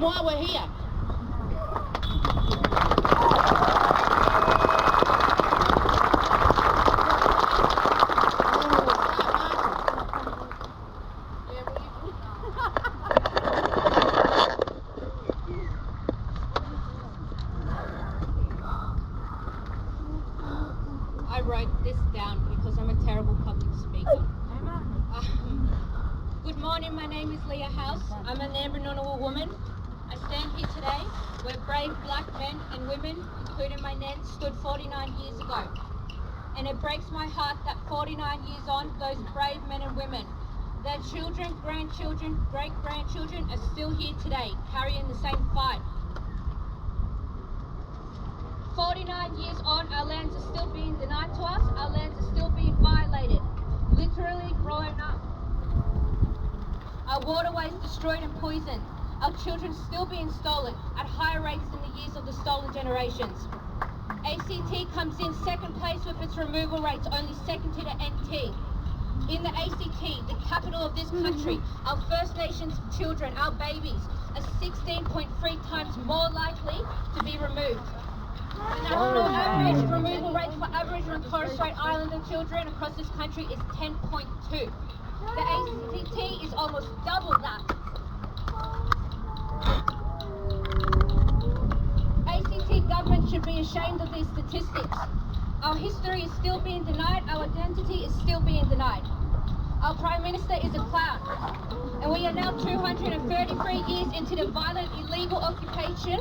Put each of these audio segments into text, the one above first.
and why we're here. I wrote this down because I'm a terrible public speaker. Good morning, my name is Leah House. I'm a Nambanunawal woman. I stand here today where brave black men and women, including my nan, stood 49 years ago. And it breaks my heart that 49 years on, those brave men and women, their children, grandchildren, great-grandchildren are still here today, carrying the same fight. 49 years on, our lands are still being denied to us, our lands are still being violated, literally grown up. Our waterways destroyed and poisoned, our children still being stolen at higher rates than the years of the stolen generations. ACT comes in second place with its removal rates, only second to the NT. In the ACT, the capital of this country, our First Nations children, our babies, are 16.3 times more likely to be removed. The national average removal rate for Aboriginal and Torres Strait Islander children across this country is 10.2. The ACT is almost double that. ACT government should be ashamed of these statistics. Our history is still being denied, our identity is still being denied. Our Prime Minister is a clown. And we are now 233 years into the violent, illegal occupation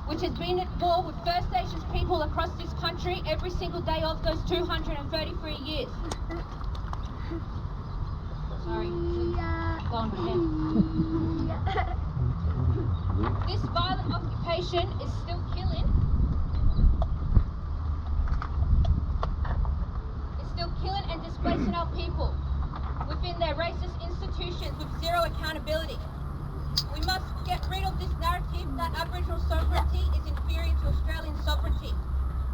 which has been at war with First Nations people across this country every single day of those 233 years. Sorry, go on ahead. This violent occupation is still killing. It's still killing and displacing our people within their racist institutions with zero accountability. We must get rid of this narrative that Aboriginal sovereignty is inferior to Australian sovereignty.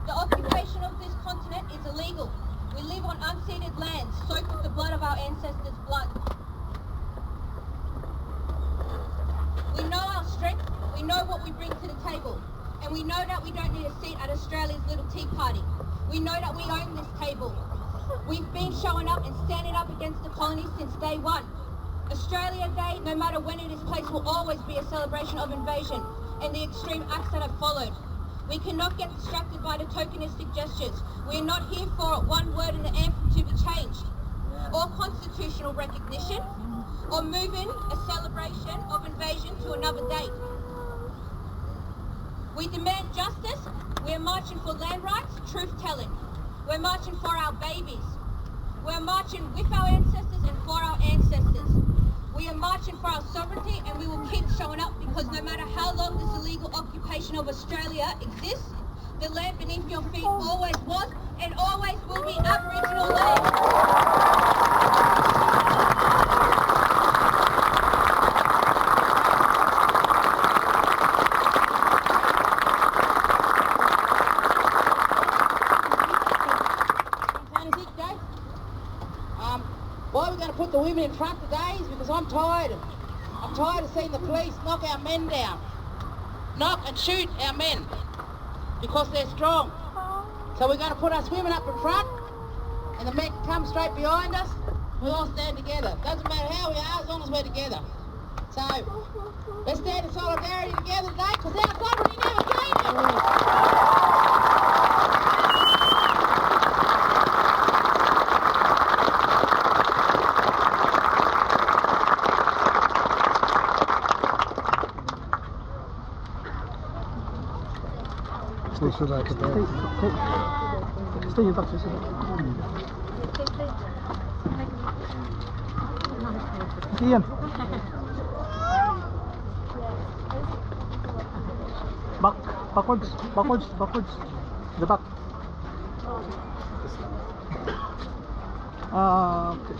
The occupation of this continent is illegal. We live on unceded lands, soaked with the blood of our ancestors' blood. We know our strength, we know what we bring to the table, and we know that we don't need a seat at Australia's little tea party. We know that we own this table. We've been showing up and standing up against the colonies since day one. Australia Day, no matter when it is placed, will always be a celebration of invasion and the extreme acts that have followed. We cannot get distracted by the tokenistic gestures. We are not here for one word in the anthem to be changed, or constitutional recognition, or moving a celebration of invasion to another date. We demand justice. We are marching for land rights, truth-telling. We're marching for our babies. We're marching with our ancestors and for our ancestors. We are marching for our sovereignty, and we will keep showing up because no matter how long this illegal occupation of Australia exists, the land beneath your feet always was and always will be Aboriginal land. Why we're going to put the women in front today is because I'm tired. I'm tired of seeing the police knock our men down. Knock and shoot our men because they're strong. So we're going to put us women up in front and the men come straight behind us. We all stand together. Doesn't matter how we are as long as we're together. So let's stand in solidarity together today because our sovereignty never changes. Stay back, Ian. Backwards. The back. Okay.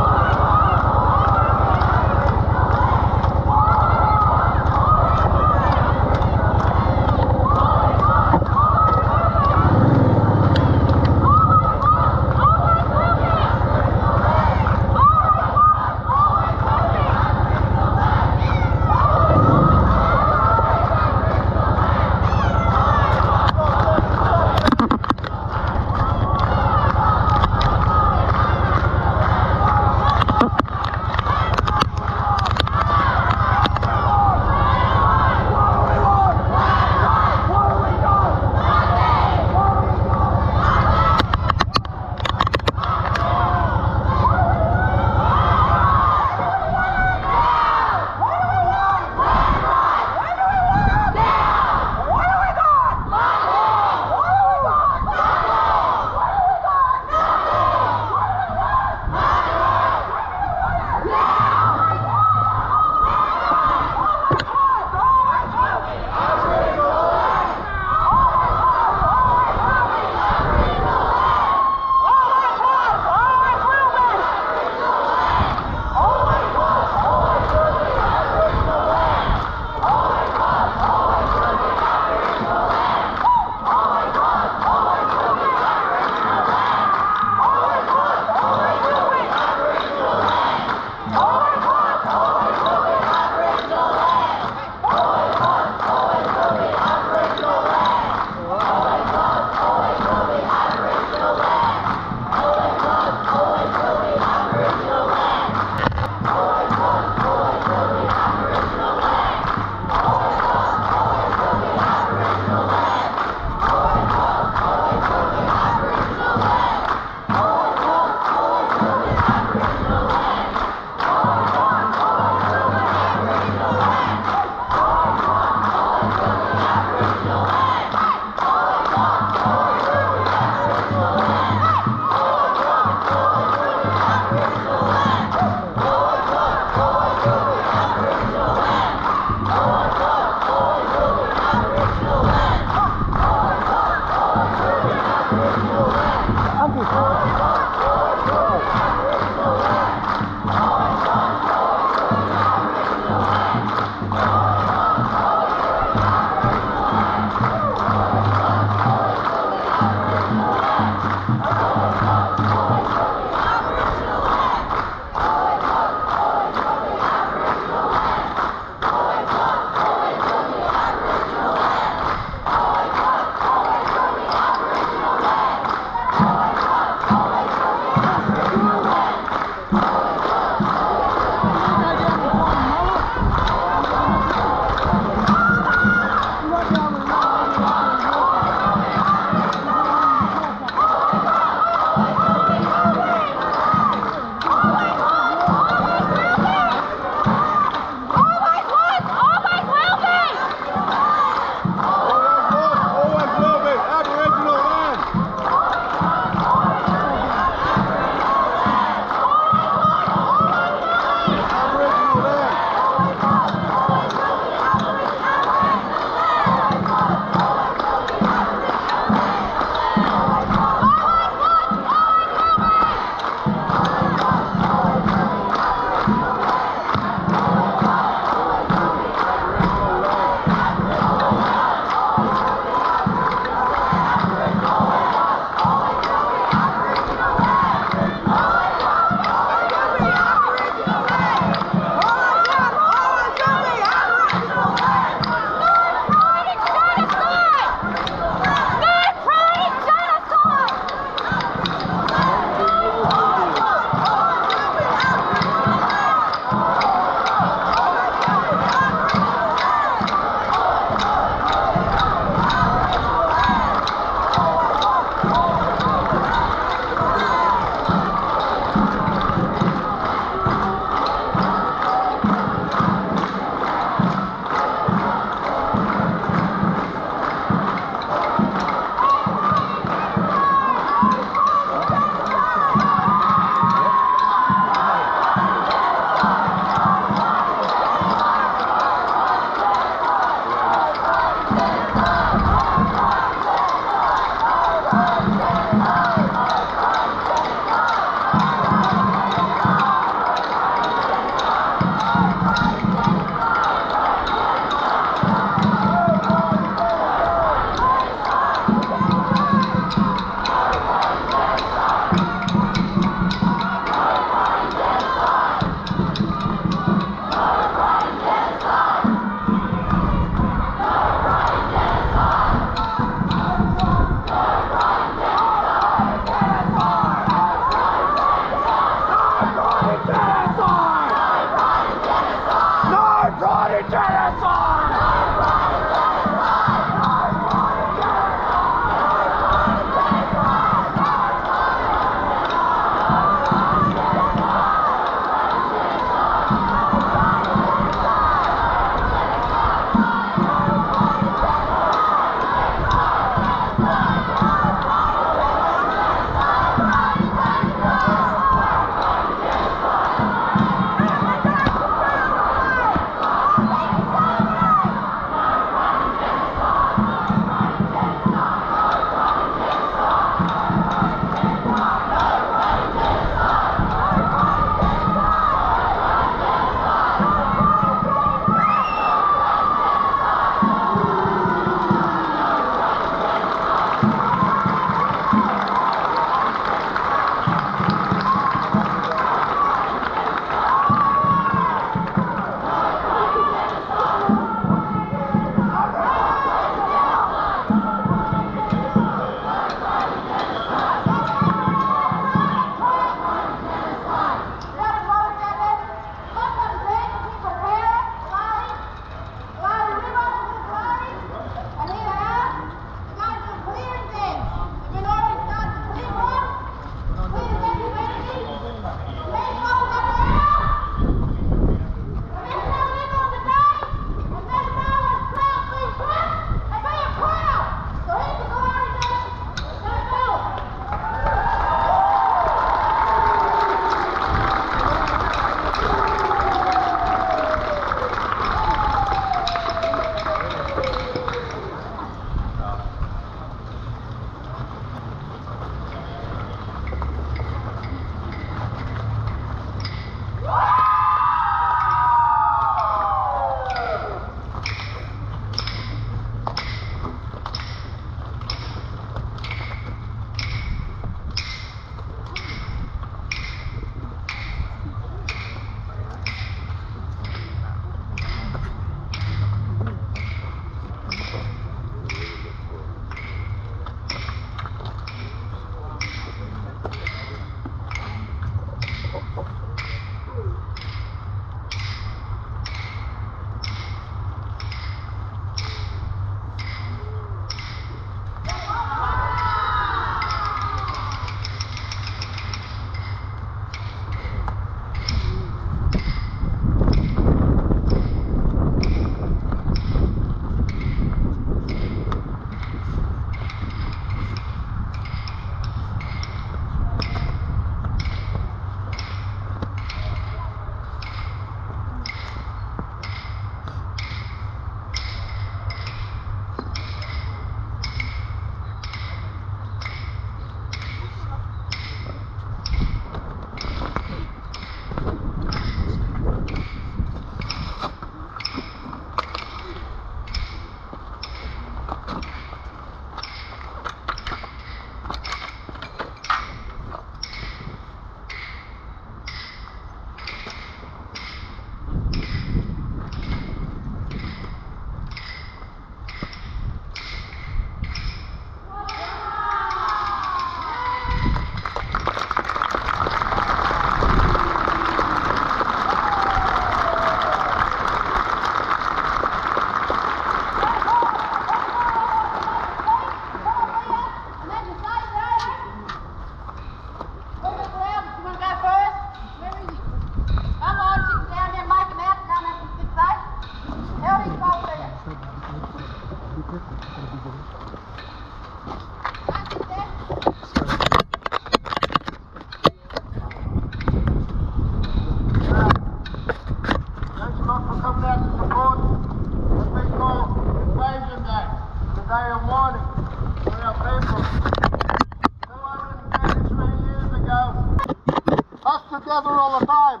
together all the time,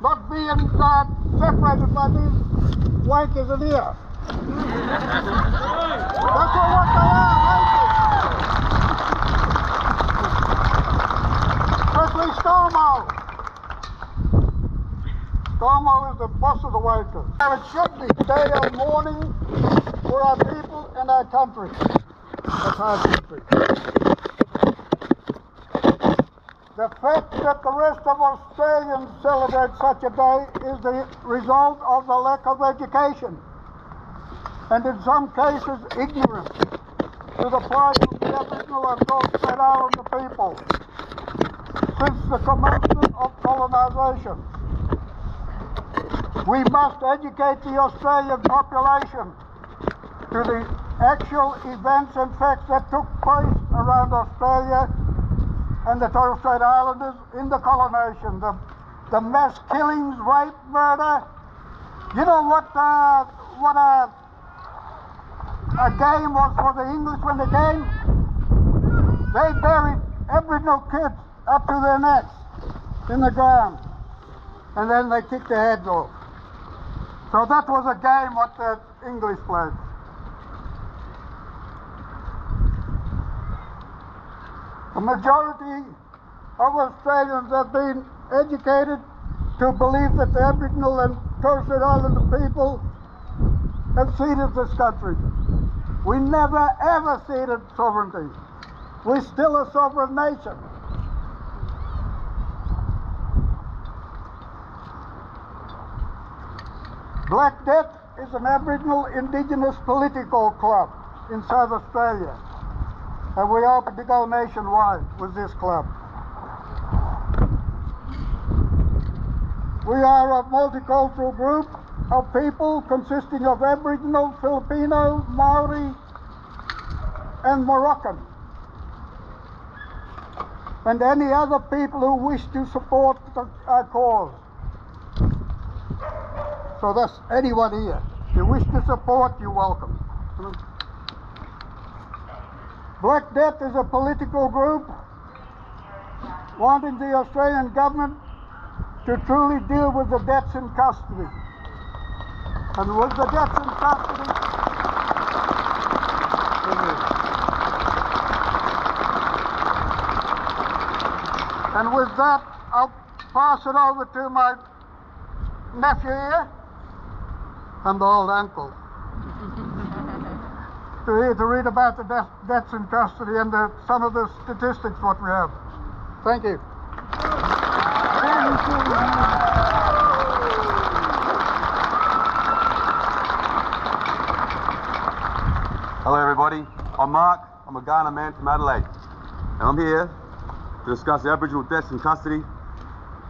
not being separated by these wankers in here. That's what they are, wankers. Especially Stormo. Stormo is the boss of the wankers. And it should be a day of mourning for our people and our country. That's our country. The fact that the rest of Australians celebrate such a day is the result of the lack of education, and in some cases ignorance, to the plight of the Aboriginal and Torres Strait Islander people since the commencement of colonisation. We must educate the Australian population to the actual events and facts that took place around Australia and the Torres Strait Islanders in the colonisation. The mass killings, rape, murder. You know what a game was for the English when they came? They buried Aboriginal kids up to their necks in the ground, and then they kicked their heads off. So that was a game what the English played. The majority of Australians have been educated to believe that the Aboriginal and Torres Strait Islander people have ceded this country. We never ever ceded sovereignty. We're still a sovereign nation. Black Death is an Aboriginal Indigenous political club in South Australia, and we hope to go nationwide with this club. We are a multicultural group of people consisting of Aboriginal, Filipino, Maori and Moroccan, and any other people who wish to support our cause. So that's anyone here. If you wish to support, you're welcome. Black Death is a political group wanting the Australian government to truly deal with the deaths in custody. And with the deaths in custody, and with that, I'll pass it over to my nephew here and the old uncle to read about the deaths in custody and some of the statistics what we have. Thank you. Hello everybody, I'm Mark, I'm a Ghana man from Adelaide, and I'm here to discuss the Aboriginal deaths in custody.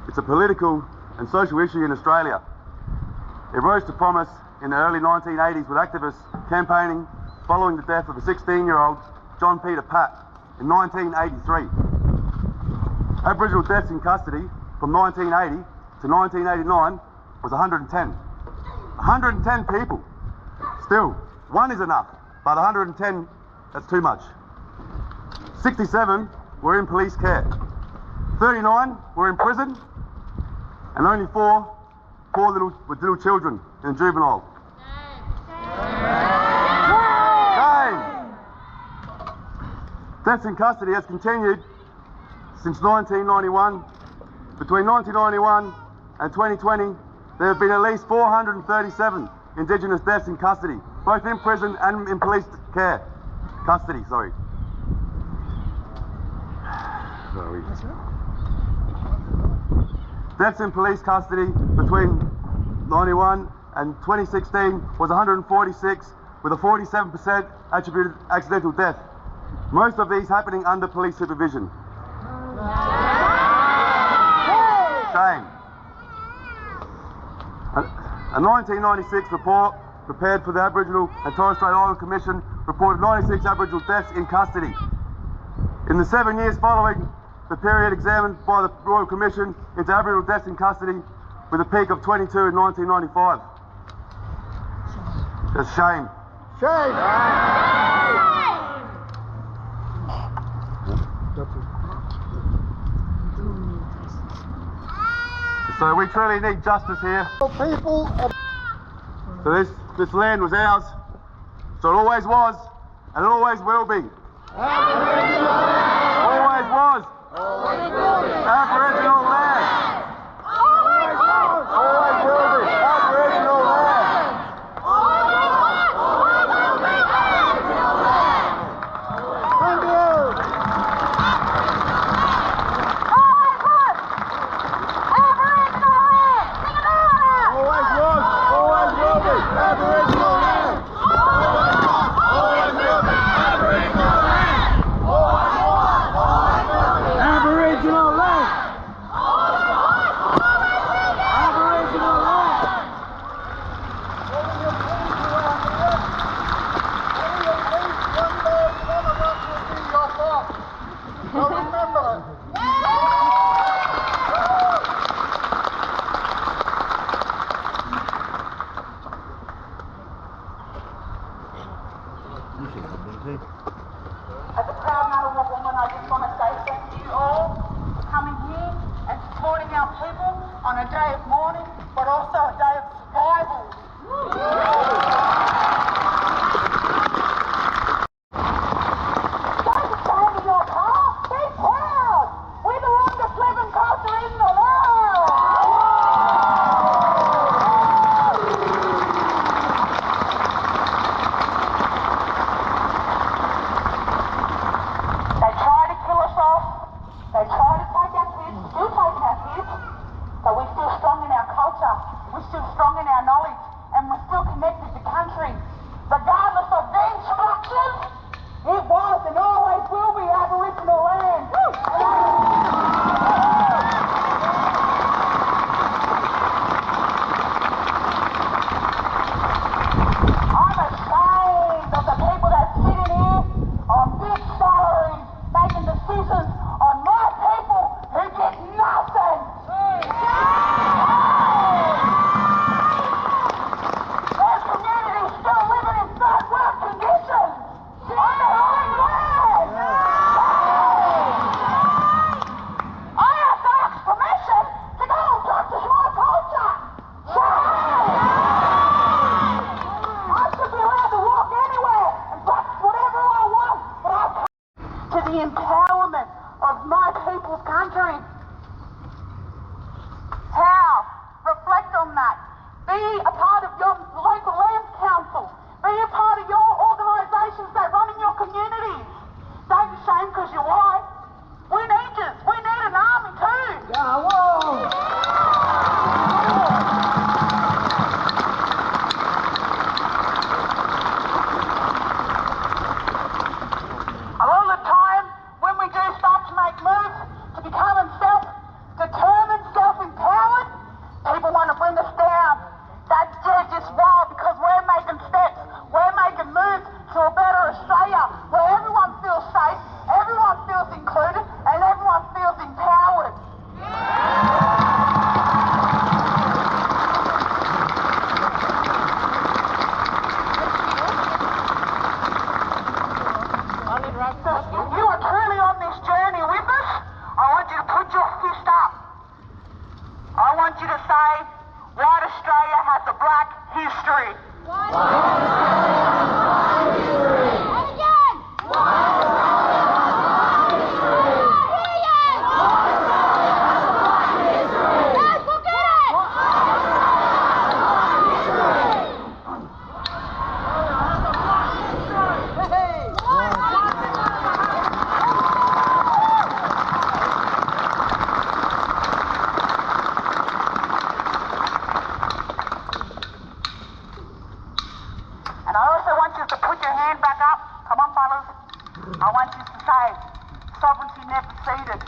It's a political and social issue in Australia. It rose to promise in the early 1980s with activists campaigning following the death of a 16-year-old John Peter Patt in 1983. Aboriginal deaths in custody from 1980 to 1989 was 110. 110 people. Still, one is enough, but 110, that's too much. 67 were in police care. 39 were in prison, and only four with little children in juvenile. Shame! Deaths in custody has continued since 1991. Between 1991 and 2020, there have been at least 437 Indigenous deaths in custody, both in prison and in police care. Custody, sorry. Deaths in police custody between 91 and 2016 was 146, with a 47% attributed accidental death. Most of these happening under police supervision. Shame. A 1996 report prepared for the Aboriginal and Torres Strait Islander Commission reported 96 Aboriginal deaths in custody. In the 7 years following the period examined by the Royal Commission into Aboriginal deaths in custody, with a peak of 22 in 1995. It's a shame. Shame! So we truly need justice here. People. So this land was ours, so it always was, and it always will be. Always was. Aboriginal land. Always will be. Aboriginal land. Thank you. mourning, but also a day of survival. Don't stand in your car, be proud! We're the longest living culture in the world! They try to kill us off, they try to take our kids, still taking our kids, but we're still strong in our culture, we're still strong in our knowledge, and we're still connected to country. Regardless of these structures, it was and always will be Aboriginal land. I'm ashamed of the people that sit in here on big salaries making decisions on my people who get nothing. There's communities still living in third world conditions on their own land. I have to ask permission to go and practice my culture. I should be allowed to walk anywhere and practice whatever I want, but I can't. To the empowerment of my people's country. How? Reflect on that. Be a part of your local land council. Be a part of your organisations that run in your communities. Don't be ashamed because you're white. We need you. We need an army too. A lot of the time, when we do start to make moves to becoming self-determined, self-empowered, people want to bring us down. That's just wrong because we're making steps, we're making moves to a better Australia where everyone feels safe, everyone feels included, and everyone feels empowered. If you are truly on this journey with us, I want you to put your fist up. I want you to say, White Australia has a black history. And I also want you to put your hand back up. Come on, fellas. I want you to say, sovereignty never ceded.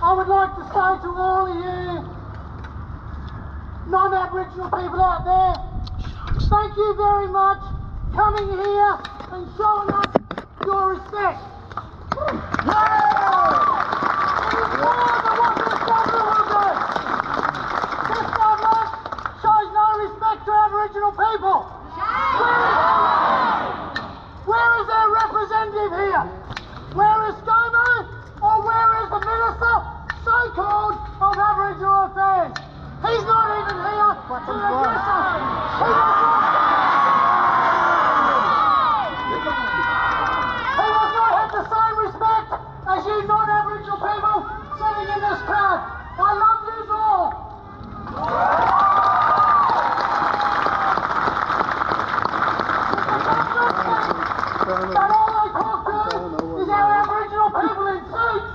I would like to say to all of you non-Aboriginal people out there, thank you very much coming here and showing us your respect. It is more than what this government will do. This government shows no respect to Aboriginal people. Where is their representative here? Where is ScoMo? Or where is the Minister, so-called, of Aboriginal Affairs? He's not even here to address us. He does not have the same respect as you non-Aboriginal people sitting in this crowd. I love you all. But all they talk to is our Aboriginal people in suits.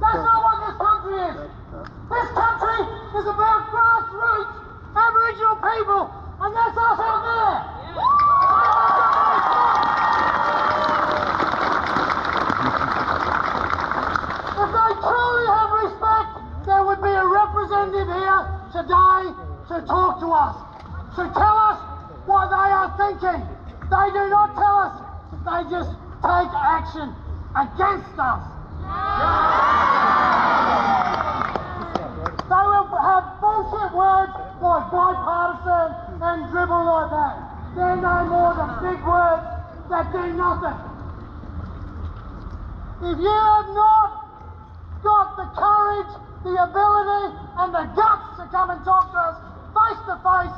That's not what this country is. This country is about grassroots Aboriginal people, and that's us out there. If they truly have respect, there would be a representative here today to talk to us, to tell us what they are thinking. They do not tell us, they just take action against us. They will have bullshit words like bipartisan and dribble like that. They're no more than big words that do nothing. If you have not got the courage, the ability and the guts to come and talk to us face to face,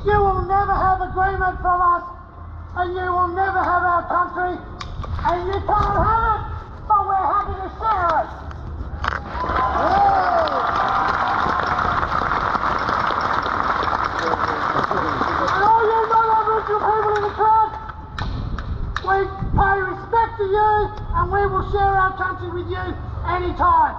you will never have agreement from us and you will never have our country, and you can't have it, but we're happy to share it. And all you non-Aboriginal people in the crowd, we pay respect to you and we will share our country with you anytime.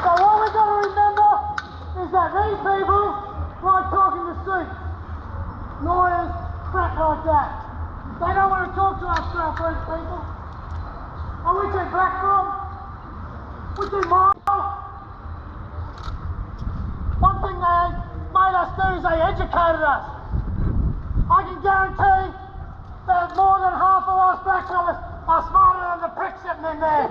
So what we've got to remember is that these people like talking to suits, lawyers, crap like that. They don't want to talk to us South-East people. Are we too black for them? We too mild? One thing they made us do is they educated us. I can guarantee that more than half of us blackfellas are smarter than the pricks sitting in there.